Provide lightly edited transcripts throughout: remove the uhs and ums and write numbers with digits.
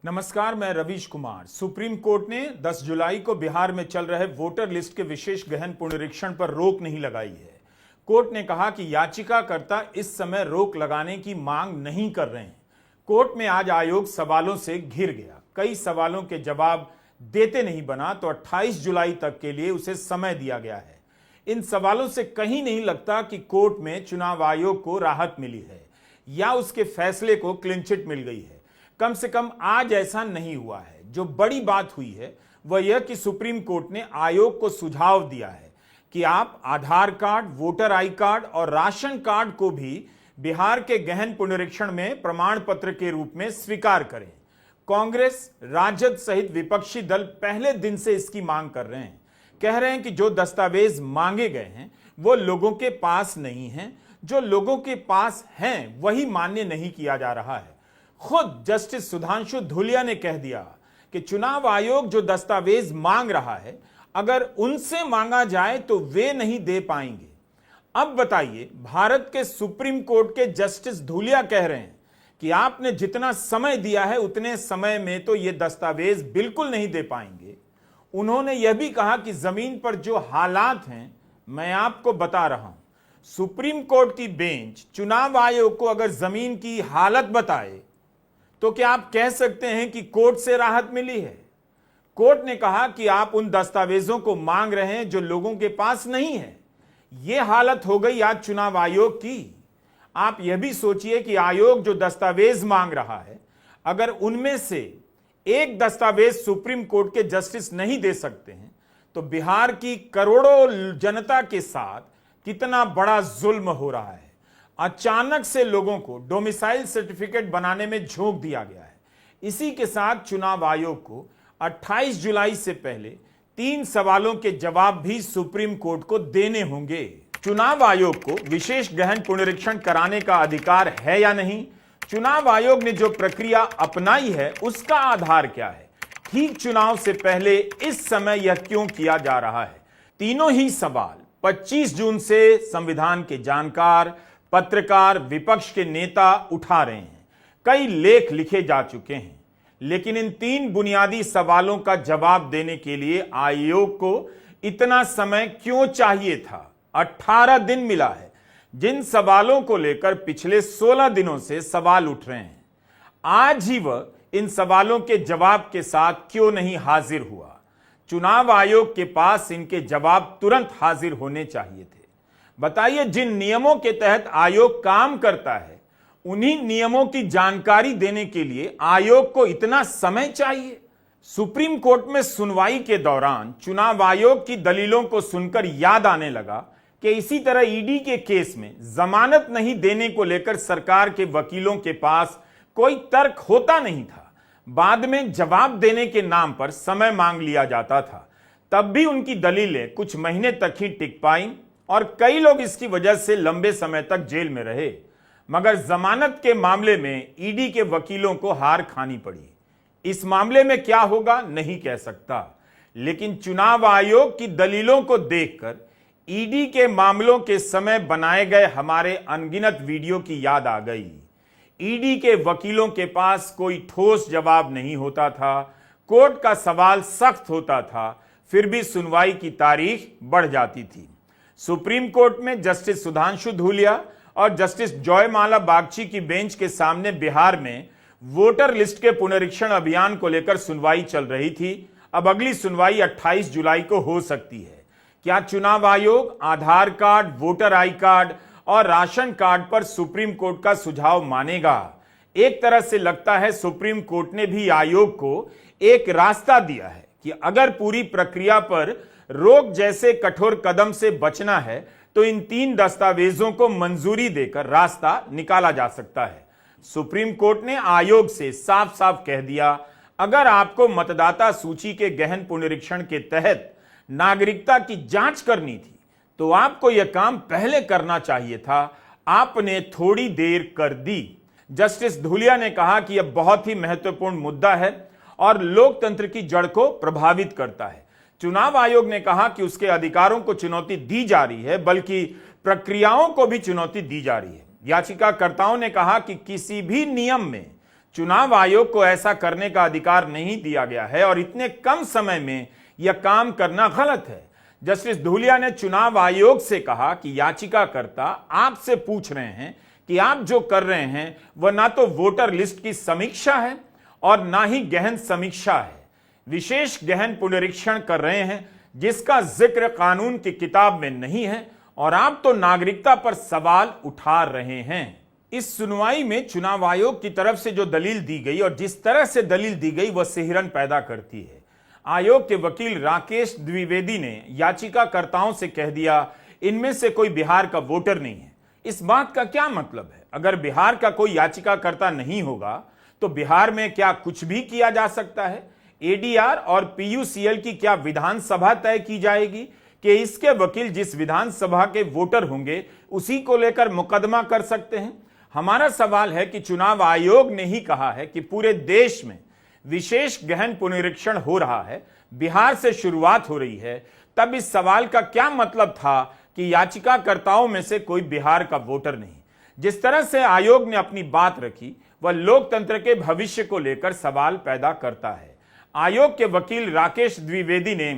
नमस्कार, मैं Ravish Kumar. Supreme court ने 10 जुलाई को बिहार में चल रहे वोटर लिस्ट के विशेष गहन पुनरीक्षण पर रोक नहीं लगाई है। कोर्ट ने कहा कि याचिकाकर्ता इस समय रोक लगाने की मांग नहीं कर रहे हैं। कोर्ट में आज आयोग सवालों से घिर गया। कई सवालों के जवाब देते नहीं बना तो 28 जुलाई तक के लिए उसे समय दिया गया है। इन सवालों से कहीं नहीं लगता कि कोर्ट में चुनाव आयोग को राहत मिली है या उसके फैसले को क्लीन चिट मिल गई है। कम से कम आज ऐसा नहीं हुआ है। जो बड़ी बात हुई है वह यह कि सुप्रीम कोर्ट ने आयोग को सुझाव दिया है कि आप आधार कार्ड, वोटर आई कार्ड और राशन कार्ड को भी बिहार के गहन पुनरीक्षण में प्रमाण पत्र के रूप में स्वीकार करें। कांग्रेस, राजद सहित विपक्षी दल पहले दिन से इसकी मांग कर रहे हैं। कह रहे हैं कि जो दस्तावेज मांगे गए हैं वो लोगों के पास नहीं हैं, जो लोगों के पास हैं वही मान्य नहीं किया जा रहा है। खुद जस्टिस सुधांशु धूलिया ने कह दिया कि चुनाव आयोग जो दस्तावेज मांग रहा है अगर उनसे मांगा जाए तो वे नहीं दे पाएंगे। अब बताइए, भारत के सुप्रीम कोर्ट के जस्टिस धूलिया कह रहे हैं कि आपने जितना समय दिया है उतने समय में तो ये दस्तावेज बिल्कुल नहीं दे पाएंगे। उन्होंने यह भी कहा कि जमीन पर जो हालात हैं मैं आपको बता रहा हूं। सुप्रीम कोर्ट की बेंच चुनाव आयोग को अगर जमीन की हालत बताए तो क्या आप कह सकते हैं कि कोर्ट से राहत मिली है? कोर्ट ने कहा कि आप उन दस्तावेजों को मांग रहे हैं जो लोगों के पास नहीं है। यह हालत हो गई आज चुनाव आयोग की। आप यह भी सोचिए कि आयोग जो दस्तावेज मांग रहा है अगर उनमें से एक दस्तावेज सुप्रीम कोर्ट के जस्टिस नहीं दे सकते हैं तो बिहार की करोड़ों जनता के साथ कितना बड़ा जुल्म हो रहा है। अचानक से लोगों को डोमिसाइल सर्टिफिकेट बनाने में झोंक दिया गया है। इसी के साथ चुनाव आयोग को 28 जुलाई से पहले 3 सवालों के जवाब भी सुप्रीम कोर्ट को देने होंगे। चुनाव आयोग को विशेष गहन पुनरीक्षण कराने का अधिकार है या नहीं? चुनाव आयोग ने जो प्रक्रिया अपनाई है उसका आधार क्या है? ठीक चुनाव से पहले इस समय यह क्यों किया जा रहा है? तीनों ही सवाल 25 जून से संविधान के जानकार, पत्रकार, विपक्ष के नेता उठा रहे हैं। कई लेख लिखे जा चुके हैं, लेकिन इन 3 बुनियादी सवालों का जवाब देने के लिए आयोग को इतना समय क्यों चाहिए था? 18 दिन मिला है। जिन सवालों को लेकर पिछले 16 दिनों से सवाल उठ रहे हैं, आज ही वह इन सवालों के जवाब के साथ क्यों नहीं हाजिर हुआ? चुनाव आयोग के पास इनके जवाब तुरंत हाजिर होने चाहिए थे। बताइए, जिन नियमों के तहत आयोग काम करता है उन्हीं नियमों की जानकारी देने के लिए आयोग को इतना समय चाहिए? सुप्रीम कोर्ट में सुनवाई के दौरान चुनाव आयोग की दलीलों को सुनकर याद आने लगा कि इसी तरह ईडी के केस में जमानत नहीं देने को लेकर सरकार के वकीलों के पास कोई तर्क होता नहीं था। बाद में जवाब देने के नाम पर समय मांग लिया जाता था। तब भी उनकी दलीलें कुछ महीने तक ही टिक पाई और कई लोग इसकी वजह से लंबे समय तक जेल में रहे। मगर जमानत के मामले में ईडी के वकीलों को हार खानी पड़ी। इस मामले में क्या होगा नहीं कह सकता, लेकिन चुनाव आयोग की दलीलों को देखकर ईडी के मामलों के समय बनाए गए हमारे अनगिनत वीडियो की याद आ गई। ईडी के वकीलों के पास कोई ठोस जवाब नहीं होता था, कोर्ट का सवाल सख्त होता था, फिर भी सुनवाई की तारीख बढ़ जाती थी। सुप्रीम कोर्ट में जस्टिस सुधांशु धूलिया और जस्टिस जॉयमाला बागची की बेंच के सामने बिहार में वोटर लिस्ट के पुनरीक्षण अभियान को लेकर सुनवाई चल रही थी। अब अगली सुनवाई 28 जुलाई को हो सकती है। क्या चुनाव आयोग आधार कार्ड, वोटर आई कार्ड और राशन कार्ड पर सुप्रीम कोर्ट का सुझाव मानेगा? एक तरह से लगता है सुप्रीम कोर्ट ने भी आयोग को एक रास्ता दिया है कि अगर पूरी प्रक्रिया पर रोक जैसे कठोर कदम से बचना है तो इन 3 दस्तावेजों को मंजूरी देकर रास्ता निकाला जा सकता है। सुप्रीम कोर्ट ने आयोग से साफ साफ कह दिया, अगर आपको मतदाता सूची के गहन पुनरीक्षण के तहत नागरिकता की जांच करनी थी तो आपको यह काम पहले करना चाहिए था, आपने थोड़ी देर कर दी। जस्टिस धूलिया ने कहा कि यह बहुत ही महत्वपूर्ण मुद्दा है और लोकतंत्र की जड़ को प्रभावित करता है। चुनाव आयोग ने कहा कि उसके अधिकारों को चुनौती दी जा रही है, बल्कि प्रक्रियाओं को भी चुनौती दी जा रही है। याचिकाकर्ताओं ने कहा कि किसी भी नियम में चुनाव आयोग को ऐसा करने का अधिकार नहीं दिया गया है और इतने कम समय में यह काम करना गलत है। जस्टिस धूलिया ने चुनाव आयोग से कहा कि याचिकाकर्ता आपसे पूछ रहे हैं कि आप जो कर रहे हैं वह ना तो वोटर लिस्ट की समीक्षा है और ना ही गहन समीक्षा है, विशेष गहन पुनरीक्षण कर रहे हैं जिसका जिक्र कानून की किताब में नहीं है और आप तो नागरिकता पर सवाल उठा रहे हैं। इस सुनवाई में चुनाव आयोग की तरफ से जो दलील दी गई और जिस तरह से दलील दी गई वह सिहरन पैदा करती है। आयोग के वकील राकेश द्विवेदी ने याचिकाकर्ताओं से कह दिया इनमें से कोई बिहार का वोटर नहीं है। इस बात का क्या मतलब है? अगर बिहार का कोई याचिकाकर्ता नहीं होगा तो बिहार में क्या कुछ भी किया जा सकता है? एडीआर और पीयूसीएल की क्या विधानसभा तय की जाएगी कि इसके वकील जिस विधानसभा के वोटर होंगे उसी को लेकर मुकदमा कर सकते हैं? हमारा सवाल है कि चुनाव आयोग ने ही कहा है कि पूरे देश में विशेष गहन पुनरीक्षण हो रहा है, बिहार से शुरुआत हो रही है, तब इस सवाल का क्या मतलब था कि याचिकाकर्ताओं में से कोई बिहार का वोटर नहीं? जिस तरह से आयोग ने अपनी बात रखी वह लोकतंत्र के भविष्य को लेकर सवाल पैदा करता है। आयोग के वकील राकेश द्विवेदी ने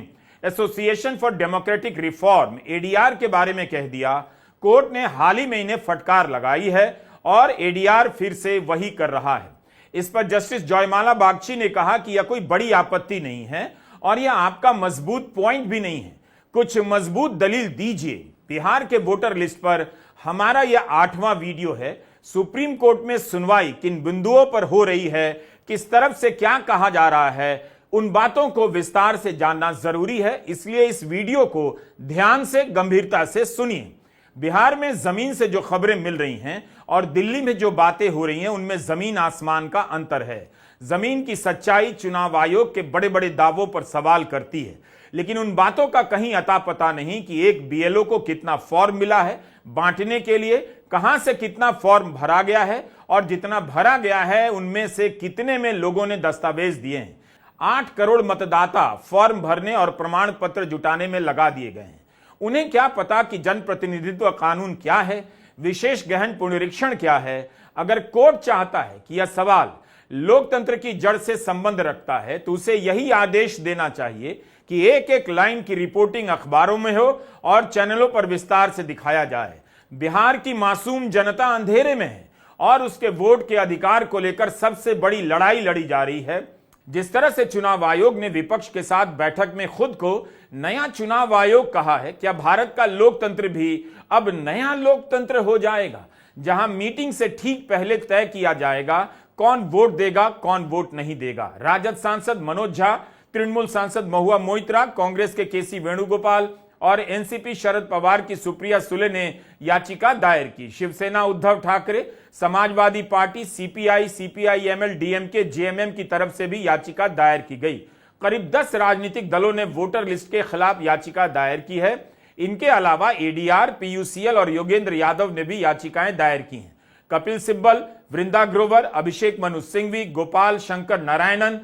association for democratic reform ADR के बारे में कह दिया कोर्ट ने हाल ही में इन्हें फटकार लगाई है और एडीआर फिर से वही कर रहा है। इस पर जस्टिस जयमाला बागची ने कहा कि यह कोई बड़ी आपत्ति नहीं है और यह आपका मजबूत पॉइंट भी नहीं है, कुछ मजबूत दलील दीजिए। बिहार के वोटर लिस्ट पर हमारा यह 8वां वीडियो है। सुप्रीम कोर्ट में सुनवाई किन बिंदुओं पर हो रही है, किस तरफ से क्या कहा जा रहा है, उन बातों को विस्तार से जानना जरूरी है, इसलिए इस वीडियो को ध्यान से गंभीरता से सुनिए। बिहार में जमीन से जो खबरें मिल रही हैं और दिल्ली में जो बातें हो रही हैं उनमें जमीन आसमान का अंतर है। जमीन की सच्चाई चुनाव आयोग के बड़े बड़े दावों पर सवाल करती है, लेकिन उन बातों का कहीं अता पता नहीं कि एक बीएलओ को कितना फॉर्म मिला है बांटने के लिए, कहां से कितना फॉर्म भरा गया है और जितना भरा गया है उनमें से कितने में लोगों ने दस्तावेज दिए हैं। 8 करोड़ मतदाता फॉर्म भरने और प्रमाण पत्र जुटाने में लगा दिए गए हैं। उन्हें क्या पता कि जनप्रतिनिधित्व कानून क्या है, विशेष गहन पुनरीक्षण क्या है? अगर कोर्ट चाहता है कि यह सवाल लोकतंत्र की जड़ से संबंध रखता है तो उसे यही आदेश देना चाहिए कि एक एक लाइन की रिपोर्टिंग अखबारों में हो और चैनलों पर विस्तार से दिखाया जाए। बिहार की मासूम जनता अंधेरे में है और उसके वोट के अधिकार को लेकर सबसे बड़ी लड़ाई लड़ी जा रही है। जिस तरह से चुनाव आयोग ने विपक्ष के साथ बैठक में खुद को नया चुनाव आयोग कहा है, क्या भारत का लोकतंत्र भी अब नया लोकतंत्र हो जाएगा, जहां मीटिंग से ठीक पहले तय किया जाएगा कौन वोट देगा कौन वोट नहीं देगा? राजद सांसद मनोज झा, तृणमूल सांसद महुआ मोइत्रा, कांग्रेस के केसी वेणुगोपाल और एनसीपी शरद पवार की सुप्रिया सुले ने याचिका दायर की। Shiv Sena Uddhav Thackeray, Samajwadi party, CPI, CPI ML, DMK, JMM की तरफ से भी याचिका दायर की गई। करीब 10 राजनीतिक दलों ने वोटर लिस्ट के खिलाफ याचिका दायर की है। इनके अलावा एडीआर, पीयूसीएल और योगेंद्र यादव ने भी याचिकाएं दायर की हैं। कपिल सिब्बल, वृंदा ग्रोवर, अभिषेक मनु सिंघवी, गोपाल शंकर नारायणन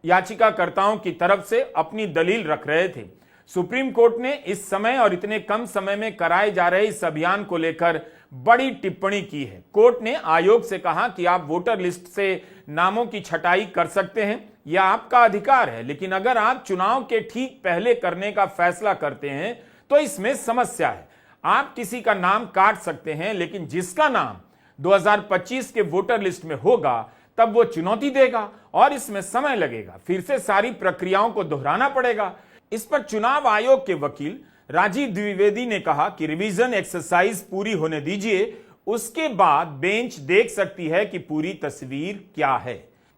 याचिकाकर्ताओं की तरफ से अपनी दलील रख रहे थे। सुप्रीम कोर्ट ने इस समय और इतने कम समय में कराए जा रहे इस अभियान को लेकर बड़ी टिप्पणी की है। कोर्ट ने आयोग से कहा कि आप वोटर लिस्ट से नामों की छटाई कर सकते हैं, यह आपका अधिकार है, लेकिन अगर आप चुनाव के ठीक पहले करने का फैसला करते हैं तो इसमें समस्या है। आप किसी का नाम काट सकते हैं, लेकिन जिसका नाम 2025 के वोटर लिस्ट में होगा तब वो चुनौती देगा और इसमें समय लगेगा, फिर से सारी प्रक्रियाओं को दोहराना पड़ेगा। इस पर चुनाव आयोग के वकील राजीव द्विवेदी ने कहा कि रिवीजन एक्सरसाइज पूरी होने दीजिए, उसके बाद बेंच देख सकती है कि पूरी तस्वीर क्या है।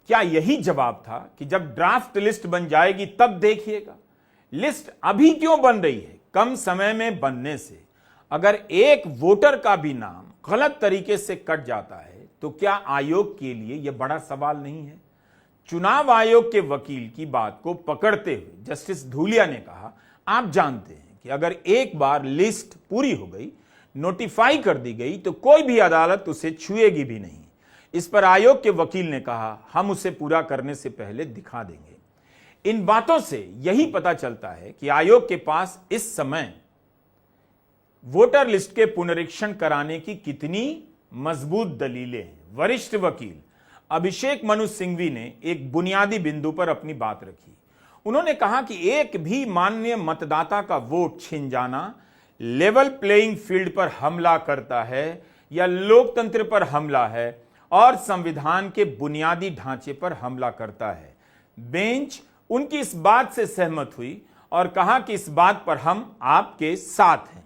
क्या यही जवाब था कि जब ड्राफ्ट लिस्ट बन जाएगी तब देखिएगा? लिस्ट अभी क्यों बन रही है? कम समय में बनने से अगर एक वोटर का भी नाम गलत तरीके से कट जाता है तो क्या आयोग के लिए यह बड़ा सवाल नहीं है? चुनाव आयोग के वकील की बात को पकड़ते हुए जस्टिस धूलिया ने कहा, आप जानते हैं कि अगर एक बार लिस्ट पूरी हो गई, नोटिफाई कर दी गई, तो कोई भी अदालत उसे छुएगी भी नहीं। इस पर आयोग के वकील ने कहा, हम उसे पूरा करने से पहले दिखा देंगे। इन बातों से यही पता चलता है कि आयोग के पास इस समय वोटर लिस्ट के पुनरीक्षण कराने की कितनी मजबूत दलीलें हैं। वरिष्ठ वकील अभिषेक मनु सिंघवी ने एक बुनियादी बिंदु पर अपनी बात रखी। उन्होंने कहा कि एक भी माननीय मतदाता का वोट छिन जाना लेवल प्लेइंग फील्ड पर हमला करता है या लोकतंत्र पर हमला है और संविधान के बुनियादी ढांचे पर हमला करता है। बेंच उनकी इस बात से सहमत हुई और कहा कि इस बात पर हम आपके साथ हैं।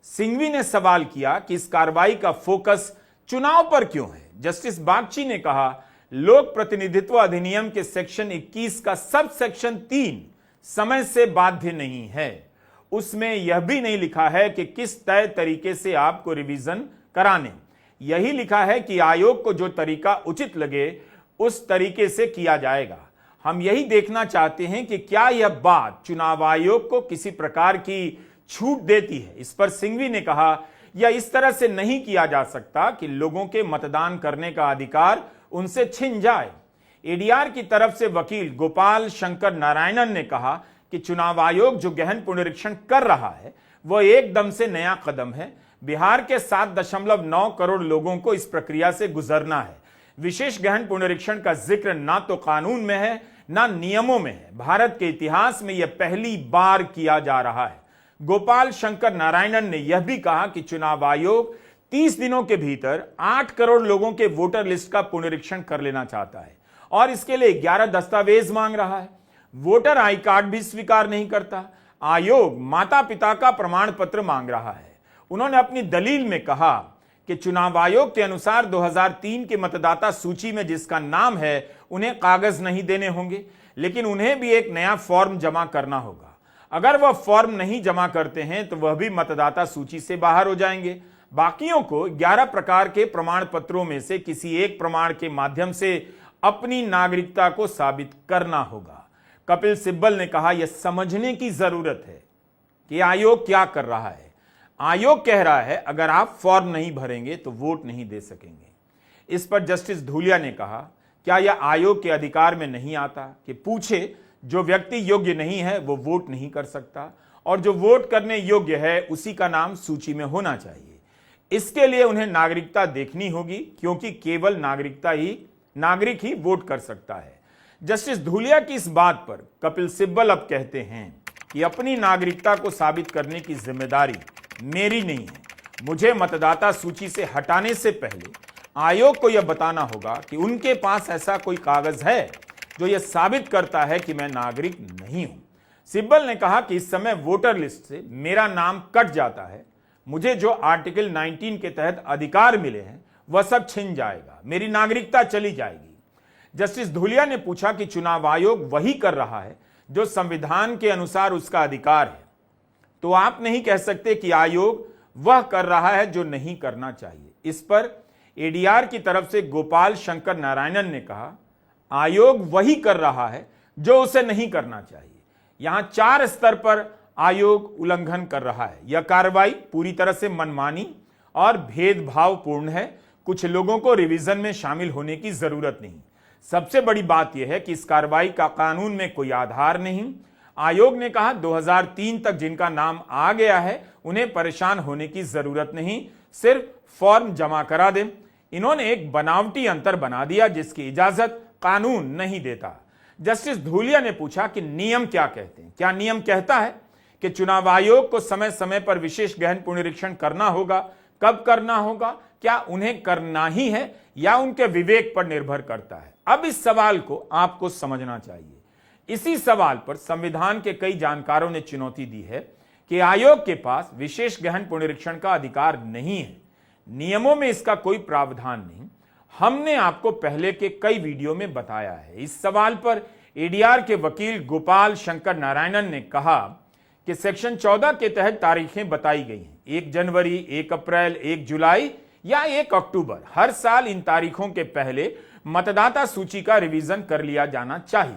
सिंघवी ने सवाल किया कि इस कार्रवाई का फोकस चुनाव पर क्यों है। जस्टिस बागची ने कहा, लोक प्रतिनिधित्व अधिनियम के सेक्शन 21 का सब सेक्शन 3 समय से बाध्य नहीं है। उसमें यह भी नहीं लिखा है कि किस तय तरीके से आपको रिवीजन कराने, यही लिखा है कि आयोग को जो तरीका उचित लगे उस तरीके से किया जाएगा। हम यही देखना चाहते हैं कि क्या यह बात चुनाव आयोग को किसी प्रकार की छूट देती है। इस पर सिंघवी ने कहा, यह इस तरह से नहीं किया जा सकता कि लोगों के मतदान करने का अधिकार उनसे छिन जाए। एडीआर की तरफ से वकील गोपाल शंकर नारायणन ने कहा कि चुनाव आयोग जो गहन पुनरीक्षण कर रहा है वह एकदम से नया कदम है। बिहार के 7.9 करोड़ लोगों को इस प्रक्रिया से गुजरना है। विशेष गहन पुनरीक्षण का जिक्र ना तो कानून में है ना नियमों में है। भारत के इतिहास में यह पहली बार किया जा रहा है। गोपाल शंकर नारायणन ने यह भी कहा कि चुनाव आयोग 30 दिनों के भीतर 8 करोड़ लोगों के वोटर लिस्ट का पुनरीक्षण कर लेना चाहता है और इसके लिए 11 दस्तावेज मांग रहा है। वोटर आई कार्ड भी स्वीकार नहीं करता। आयोग माता पिता का प्रमाण पत्र मांग रहा है। उन्होंने अपनी दलील में कहा कि चुनाव आयोग के अनुसार 2003 के मतदाता सूची में जिसका नाम है उन्हें कागज नहीं देने होंगे, लेकिन उन्हें भी एक नया फॉर्म जमा करना होगा। अगर वह फॉर्म नहीं जमा करते हैं तो वह भी मतदाता सूची से बाहर हो जाएंगे। बाकियों को 11 प्रकार के प्रमाण पत्रों में से किसी एक प्रमाण के माध्यम से अपनी नागरिकता को साबित करना होगा। कपिल सिब्बल ने कहा, यह समझने की जरूरत है कि आयोग क्या कर रहा है। आयोग कह रहा है अगर आप फॉर्म नहीं भरेंगे तो वोट नहीं दे सकेंगे। इस पर जस्टिस धूलिया ने कहा, क्या यह आयोग के अधिकार में नहीं आता कि पूछे जो व्यक्ति योग्य नहीं है वो वोट नहीं कर सकता और जो वोट करने योग्य है उसी का नाम सूची में होना चाहिए। इसके लिए उन्हें नागरिकता देखनी होगी क्योंकि केवल नागरिक ही वोट कर सकता है। जस्टिस धूलिया की इस बात पर कपिल सिब्बल अब कहते हैं कि अपनी नागरिकता को साबित करने की जिम्मेदारी मेरी नहीं है। मुझे मतदाता सूची से हटाने से पहले आयोग को यह बताना होगा कि उनके पास ऐसा कोई कागज है जो यह साबित करता है कि मैं नागरिक नहीं हूं। सिब्बल ने कहा कि इस समय वोटर लिस्ट से मेरा नाम कट जाता है। मुझे जो आर्टिकल 19 के तहत अधिकार मिले हैं वह सब छिन जाएगा, मेरी नागरिकता चली जाएगी। जस्टिस धूलिया ने पूछा कि चुनाव आयोग वही कर रहा है जो संविधान के अनुसार उसका अधिकार है, तो आप नहीं कह सकते कि आयोग वह कर रहा है जो नहीं करना चाहिए। इस पर एडीआर की तरफ से गोपाल शंकर नारायणन ने कहा, आयोग वही कर रहा है जो उसे नहीं करना चाहिए। यहां 4 स्तर पर आयोग उल्लंघन कर रहा है। यह कार्रवाई पूरी तरह से मनमानी और भेदभावपूर्ण है। कुछ लोगों को रिवीजन में शामिल होने की जरूरत नहीं। सबसे बड़ी बात यह है कि इस कार्रवाई का कानून में कोई आधार नहीं। आयोग ने कहा 2003 तक जिनका नाम आ गया है उन्हें परेशान होने की जरूरत नहीं, सिर्फ फॉर्म जमा करा दें। इन्होंने एक बनावटी अंतर बना दिया जिसकी इजाजत कानून नहीं देता। जस्टिस धूलिया ने पूछा कि नियम क्या कहते हैं। क्या नियम कहता है कि चुनाव आयोग को समय समय पर विशेष गहन पुनरीक्षण करना होगा? कब करना होगा? क्या उन्हें करना ही है या उनके विवेक पर निर्भर करता है? अब इस सवाल को आपको समझना चाहिए। इसी सवाल पर संविधान के कई जानकारों ने चुनौती दी है कि आयोग के पास विशेष गहन पुनरीक्षण का अधिकार नहीं है। नियमों में इसका कोई प्रावधान नहीं। हमने आपको पहले के कई वीडियो में बताया है। इस सवाल पर एडीआर के वकील गोपाल शंकर नारायणन ने कहा कि सेक्शन 14 के तहत तारीखें बताई गई हैं, 1 जनवरी, 1 अप्रैल, 1 जुलाई या 1 अक्टूबर। हर साल इन तारीखों के पहले मतदाता सूची का रिवीजन कर लिया जाना चाहिए।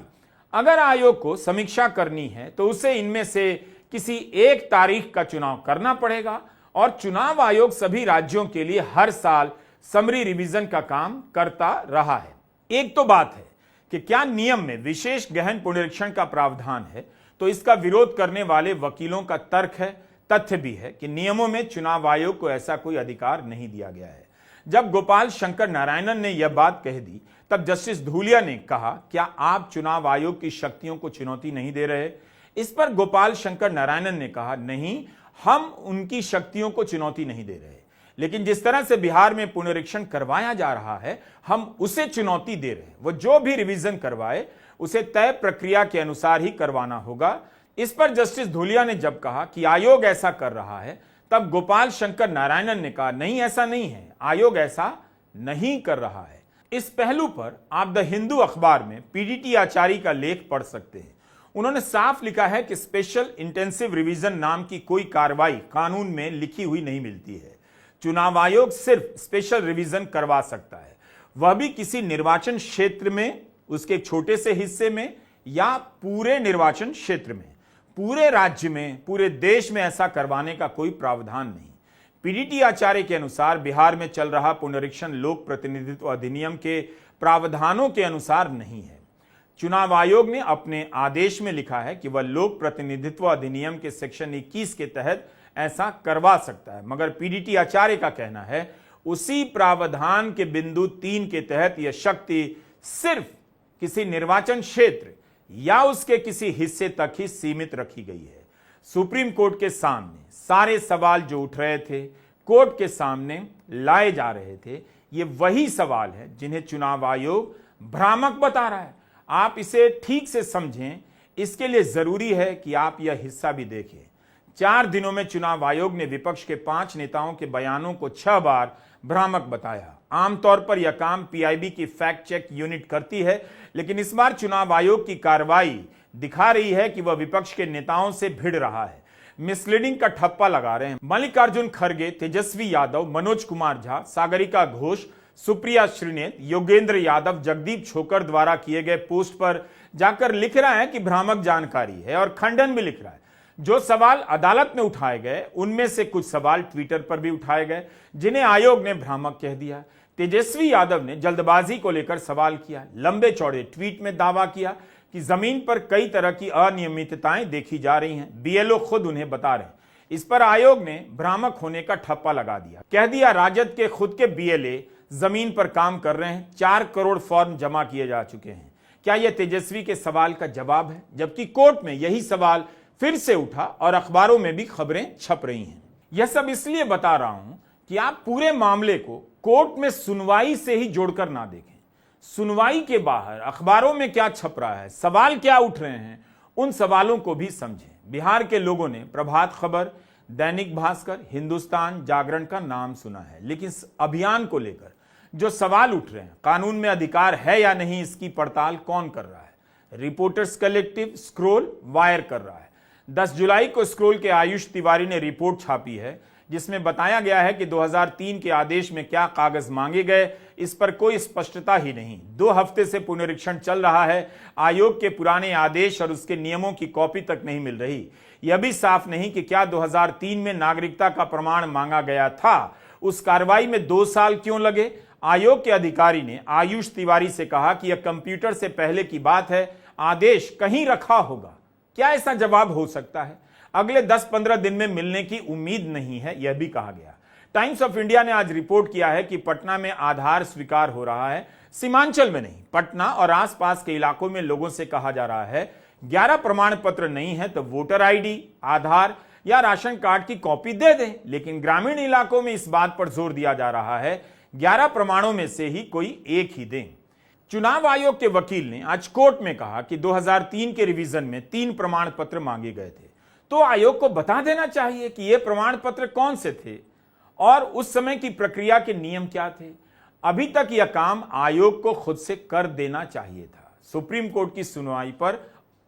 अगर आयोग को समीक्षा करनी है तो उसे इनमें से किसी एक तारीख का चुनाव करना पड़ेगा और चुनाव आयोग सभी राज्यों के लिए हर साल समरी रिवीजन का काम करता रहा है। एक तो बात है कि क्या नियम में विशेष गहन पुनरीक्षण का प्रावधान है, तो इसका विरोध करने वाले वकीलों का तर्क है। तथ्य भी है कि नियमों में चुनाव आयोग को ऐसा कोई अधिकार नहीं दिया गया है। जब गोपाल शंकर नारायणन ने यह बात कह दी तब जस्टिस धूलिया ने कहा, क्या आप चुनाव आयोग की शक्तियों को चुनौती नहीं दे रहे? इस पर गोपाल शंकर नारायणन ने कहा, नहीं, हम उनकी शक्तियों को चुनौती नहीं दे रहे, लेकिन जिस तरह से बिहार में पुनरीक्षण करवाया जा रहा है हम उसे चुनौती दे रहे हैं। वो जो भी रिवीजन करवाए उसे तय प्रक्रिया के अनुसार ही करवाना होगा। इस पर जस्टिस धूलिया ने जब कहा कि आयोग ऐसा कर रहा है, तब गोपाल शंकर नारायणन ने कहा, नहीं, ऐसा नहीं है, आयोग ऐसा नहीं कर रहा है। इस पहलू पर आप द हिंदू अखबार में पीडीटी आचार्य का लेख पढ़ सकते हैं। उन्होंने साफ लिखा है कि स्पेशल इंटेंसिव रिवीजन नाम की कोई कार्रवाई कानून में लिखी हुई नहीं मिलती है। चुनाव आयोग सिर्फ स्पेशल रिवीजन करवा सकता है, वह भी किसी निर्वाचन क्षेत्र में, उसके एक छोटे से हिस्से में, या पूरे निर्वाचन क्षेत्र में। पूरे राज्य में, पूरे देश में ऐसा करवाने का कोई प्रावधान नहीं। पीडीटी आचार्य के अनुसार बिहार में चल रहा पुनरीक्षण लोक प्रतिनिधित्व अधिनियम के प्रावधानों के अनुसार नहीं है। चुनाव आयोग ने अपने आदेश में लिखा है कि वह लोक प्रतिनिधित्व अधिनियम के सेक्शन 21 के तहत ऐसा करवा सकता है, मगर पीडीटी आचार्य का कहना है उसी प्रावधान के बिंदु 3 के तहत यह शक्ति सिर्फ किसी निर्वाचन क्षेत्र या उसके किसी हिस्से तक ही सीमित रखी गई है। सुप्रीम कोर्ट के सामने सारे सवाल जो उठ रहे थे, कोर्ट के सामने लाए जा रहे थे, ये वही सवाल है जिन्हें चुनाव आयोग भ्रामक बता रहा है। आप इसे ठीक से समझें, इसके लिए जरूरी है कि आप यह हिस्सा भी देखें। 4 दिनों में चुनाव आयोग ने विपक्ष के 5 नेताओं के बयानों को 6 बार भ्रामक बताया। आमतौर पर यह काम पीआईबी की फैक्ट चेक यूनिट करती है, लेकिन इस बार चुनाव आयोग की कार्रवाई दिखा रही है कि वह विपक्ष के नेताओं से भिड़ रहा है, मिसलीडिंग का ठप्पा लगा रहे हैं। मल्लिकार्जुन खड़गे, तेजस्वी यादव, मनोज कुमार झा, सागरिका घोष, सुप्रिया श्रीनेत, योगेंद्र यादव, जगदीप छोकर द्वारा किए गए पोस्ट पर जाकर लिख रहा है कि भ्रामक जानकारी है, और खंडन भी लिख रहा है। जो सवाल अदालत में उठाए गए उनमें से कुछ सवाल ट्विटर पर भी उठाए गए जिन्हें आयोग ने भ्रामक कह दिया। तेजस्वी यादव ने जल्दबाजी को लेकर सवाल किया, लंबे चौड़े ट्वीट में दावा किया कि जमीन पर कई तरह की अनियमितताएं देखी जा रही हैं, बीएलओ खुद उन्हें बता रहे हैं। इस पर आयोग ने भ्रामक होने का ठप्पा लगा दिया, कह दिया राजद के खुद के बीएलए जमीन पर काम कर रहे हैं, 4 करोड़ फॉर्म जमा किए जा चुके हैं। क्या यह तेजस्वी के सवाल का जवाब है? जबकि कोर्ट में यही सवाल फिर से उठा और अखबारों में भी खबरें छप रही हैं। यह सब इसलिए बता रहा हूं कि आप पूरे मामले को कोर्ट में सुनवाई से ही जोड़कर ना देखें। सुनवाई के बाहर अखबारों में क्या छप रहा है, सवाल क्या उठ रहे हैं, उन सवालों को भी समझें। बिहार के लोगों ने प्रभात खबर, दैनिक भास्कर, हिंदुस्तान, जागरण का नाम सुना है, लेकिन इस अभियान को लेकर जो सवाल उठ रहे हैं, कानून में अधिकार है या नहीं, इसकी पड़ताल कौन कर रहा है? रिपोर्टर्स कलेक्टिव स्क्रोल वायर कर रहा है। 10 जुलाई को स्क्रोल के आयुष तिवारी ने रिपोर्ट छापी है जिसमें बताया गया है कि 2003 के आदेश में क्या कागज मांगे गए, इस पर कोई स्पष्टता ही नहीं। 2 हफ्ते से पुनरीक्षण चल रहा है, आयोग के पुराने आदेश और उसके नियमों की कॉपी तक नहीं मिल रही। यह भी साफ नहीं कि क्या 2003 में नागरिकता का प्रमाण मांगा गया था, उस कार्रवाई में 2 साल क्यों लगे? आयोग के अधिकारी ने आयुष तिवारी से कहा कि यह कंप्यूटर से पहले की बात है, आदेश कहीं रखा होगा। क्या ऐसा जवाब हो सकता है? अगले 10-15 दिन में मिलने की उम्मीद नहीं है, यह भी कहा गया। टाइम्स ऑफ इंडिया ने आज रिपोर्ट किया है कि पटना में आधार स्वीकार हो रहा है, सीमांचल में नहीं। पटना और आसपास के इलाकों में लोगों से कहा जा रहा है 11 प्रमाण पत्र नहीं है तो वोटर आईडी, आधार या राशन कार्ड की कॉपी दे दें, लेकिन ग्रामीण इलाकों में इस बात पर जोर दिया जा रहा है 11 प्रमाणों में से ही कोई एक ही दें। चुनाव आयोग के वकील ने आज कोर्ट में कहा कि 2003 के रिवीजन में 3 प्रमाण पत्र मांगे गए थे, तो आयोग को बता देना चाहिए कि ये प्रमाण पत्र कौन से थे और उस समय की प्रक्रिया के नियम क्या थे। अभी तक यह काम आयोग को खुद से कर देना चाहिए था। सुप्रीम कोर्ट की सुनवाई पर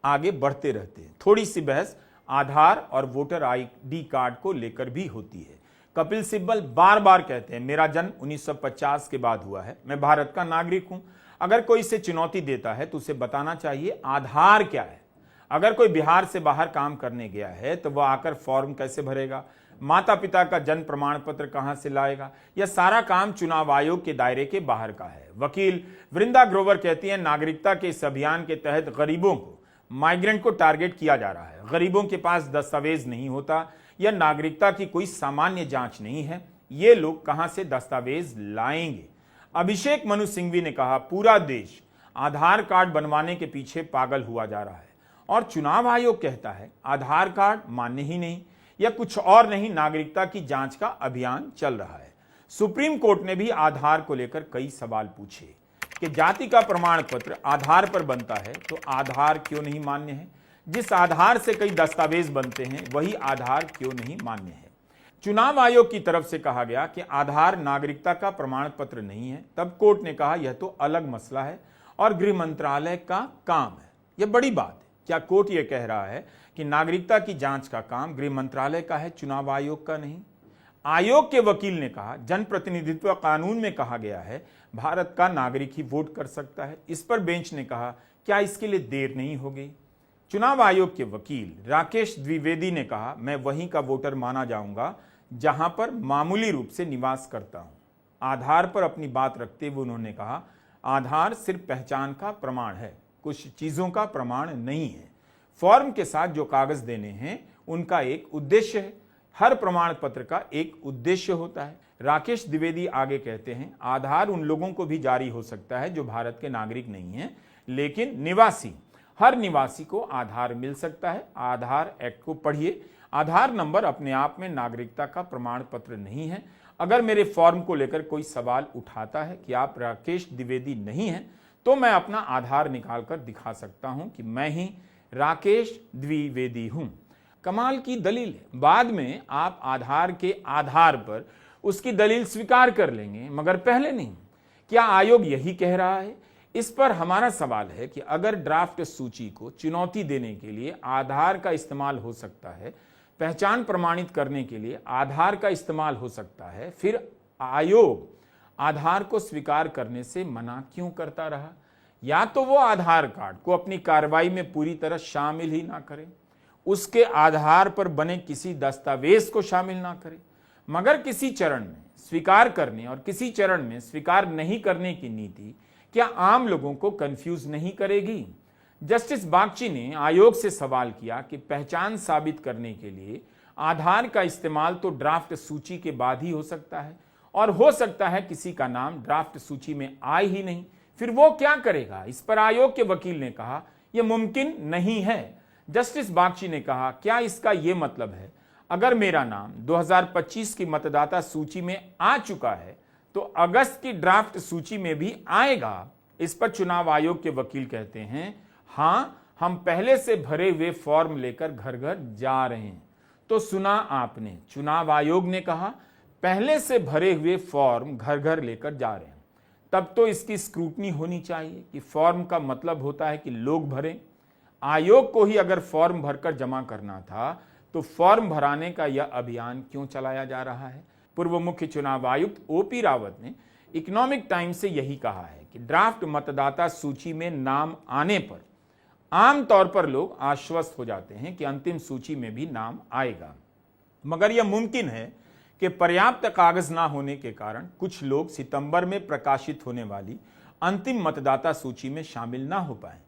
आगे बढ़ते रहते हैं। थोड़ी सी बहस आधार और वोटर आईडी कार्ड को लेकर भी होती है। कपिल सिब्बल बार बार कहते हैं मेरा जन्म 1950 के बाद हुआ है, मैं भारत का नागरिक हूं। अगर कोई इसे चुनौती देता है तो उसे बताना चाहिए आधार क्या है। अगर कोई बिहार से बाहर काम करने गया है तो वह आकर फॉर्म कैसे भरेगा, माता पिता का जन्म प्रमाण पत्र कहां से लाएगा? यह सारा काम चुनाव आयोग के दायरे के बाहर का है। वकील वृंदा ग्रोवर कहती हैं नागरिकता के इस अभियान के तहत गरीबों को, माइग्रेंट को टारगेट किया जा रहा है। गरीबों के पास दस्तावेज नहीं होता, यह नागरिकता की कोई सामान्य जांच नहीं है, ये लोग कहां से दस्तावेज लाएंगे? अभिषेक मनु सिंघवी ने कहा, पूरा देश आधार कार्ड बनवाने के पीछे पागल हुआ जा रहा है और चुनाव आयोग कहता है आधार कार्ड मान्य ही नहीं या कुछ और नहीं, नागरिकता की जांच का अभियान चल रहा है। सुप्रीम कोर्ट ने भी आधार को लेकर कई सवाल पूछे कि जाति का प्रमाण पत्र आधार पर बनता है तो आधार क्यों नहीं मान्य है, जिस आधार से कई दस्तावेज बनते हैं वही आधार क्यों नहीं मान्य है। चुनाव आयोग की तरफ से कहा गया कि आधार नागरिकता का प्रमाण पत्र नहीं है, तब कोर्ट ने कहा यह तो अलग मसला है और गृह मंत्रालय का काम है। यह बड़ी बात है। क्या कोर्ट यह कह रहा है कि नागरिकता की जांच का काम गृह मंत्रालय का है, चुनाव आयोग का नहीं? आयोग के वकील ने कहा, जनप्रतिनिधित्व कानून में कहा गया है भारत का नागरिक ही वोट कर सकता है। इस पर बेंच ने कहा, क्या इसके लिए देर नहीं हो गई? चुनाव आयोग के वकील राकेश द्विवेदी ने कहा, मैं वहीं का वोटर माना जाऊंगा जहां पर मामूली रूप से निवास करता हूं। आधार पर अपनी बात रखते हुए उन्होंने कहा, आधार सिर्फ पहचान का प्रमाण है, कुछ चीजों का प्रमाण नहीं है। फॉर्म के साथ जो कागज देने हैं उनका एक उद्देश्य है, हर प्रमाण पत्र का एक उद्देश्य होता है। राकेश द्विवेदी आगे कहते हैं, आधार उन लोगों को भी जारी हो सकता है जो भारत के नागरिक नहीं है, लेकिन निवासी, हर निवासी को आधार मिल सकता है। आधार एक्ट को पढ़िए, आधार नंबर अपने आप में नागरिकता का प्रमाण पत्र नहीं है। अगर मेरे फॉर्म को लेकर कोई सवाल उठाता है कि आप राकेश द्विवेदी नहीं हैं, तो मैं अपना आधार निकालकर दिखा सकता हूं कि मैं ही राकेश द्विवेदी हूं। कमाल की दलील है। बाद में आप आधार के आधार पर उसकी दलील स्वीकार कर लेंगे, मगर पहले नहीं। क्या आयोग यही कह रहा है? इस पर हमारा सवाल है कि अगर ड्राफ्ट सूची को चुनौती देने के लिए आधार का इस्तेमाल हो सकता है, पहचान प्रमाणित करने के लिए आधार का इस्तेमाल हो सकता है, फिर आयोग आधार को स्वीकार करने से मना क्यों करता रहा? या तो वो आधार कार्ड को अपनी कार्रवाई में पूरी तरह शामिल ही ना करे, उसके आधार पर बने किसी दस्तावेज को शामिल ना करे, मगर किसी चरण में स्वीकार करने और किसी चरण में स्वीकार नहीं करने की नीति क्या आम लोगों को कंफ्यूज नहीं करेगी? जस्टिस बागची ने आयोग से सवाल किया कि पहचान साबित करने के लिए आधार का इस्तेमाल तो ड्राफ्ट सूची के बाद ही हो सकता है, और हो सकता है किसी का नाम ड्राफ्ट सूची में आए ही नहीं, फिर वो क्या करेगा? इस पर आयोग के वकील ने कहा, यह मुमकिन नहीं है। जस्टिस बागची ने कहा, क्या इसका यह मतलब है अगर मेरा नाम 2025 की मतदाता सूची में आ चुका है तो अगस्त की ड्राफ्ट सूची में भी आएगा? इस पर चुनाव आयोग के वकील कहते हैं, हां, हम पहले से भरे हुए फॉर्म लेकर घर घर जा रहे हैं। तो सुना आपने, चुनाव आयोग ने कहा पहले से भरे हुए फॉर्म घर घर लेकर जा रहे हैं। तब तो इसकी स्क्रूटनी होनी चाहिए कि फॉर्म का मतलब होता है कि लोग भरें। आयोग को ही अगर फॉर्म भरकर जमा करना था तो फॉर्म भराने का यह अभियान क्यों चलाया जा रहा है? पूर्व मुख्य चुनाव आयुक्त ओपी रावत ने इकोनॉमिक टाइम्स से यही कहा है कि ड्राफ्ट मतदाता सूची में नाम आने पर आमतौर पर लोग आश्वस्त हो जाते हैं कि अंतिम सूची में भी नाम आएगा, मगर यह मुमकिन है कि पर्याप्त कागज ना होने के कारण कुछ लोग सितंबर में प्रकाशित होने वाली अंतिम मतदाता सूची में शामिल ना हो पाए।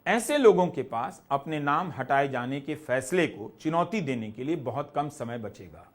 ऐसे लोगों के पास अपने नाम हटाए जाने के फैसले को चुनौती देने के लिए बहुत कम समय बचेगा।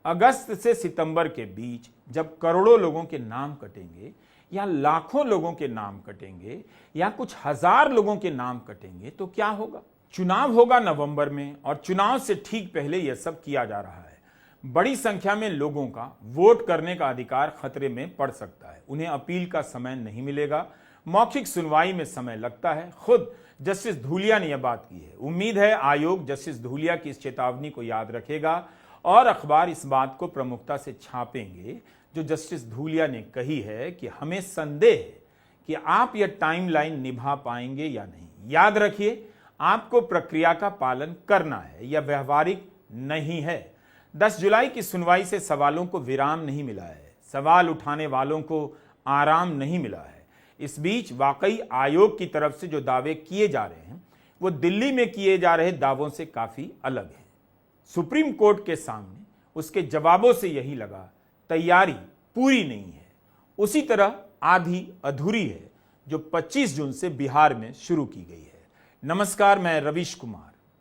अगस्त से सितंबर के बीच जब करोड़ों लोगों के नाम कटेंगे या लाखों लोगों के नाम कटेंगे या कुछ हजार लोगों के नाम कटेंगे तो क्या होगा? चुनाव होगा नवंबर में और चुनाव से ठीक पहले यह सब किया जा रहा है। बड़ी संख्या में लोगों का वोट करने का अधिकार खतरे में पड़ सकता है। उन्हें अपील का समय नहीं मिलेगा, मौखिक सुनवाई में समय लगता है। खुद जस्टिस धूलिया ने यह बात की है। उम्मीद है आयोग जस्टिस धूलिया की इस चेतावनी को याद रखेगा और अखबार इस बात को प्रमुखता से छापेंगे जो जस्टिस धूलिया ने कही है कि हमें संदेह है कि आप यह टाइमलाइन निभा पाएंगे या नहीं। याद रखिए, आपको प्रक्रिया का पालन करना है, यह व्यवहारिक नहीं है। 10 जुलाई की सुनवाई से सवालों को विराम नहीं मिला है, सवाल उठाने वालों को आराम नहीं मिला है। इस बीच वाकई आयोग की तरफ से जो दावे किए जा रहे हैं वो दिल्ली में किए जा रहे दावों से काफी अलग है। सुप्रीम कोर्ट के सामने उसके जवाबों से यही लगा, तैयारी पूरी नहीं है, उसी तरह आधी अधूरी है जो 25 जून से बिहार में शुरू की गई है। नमस्कार, मैं रवीश कुमार।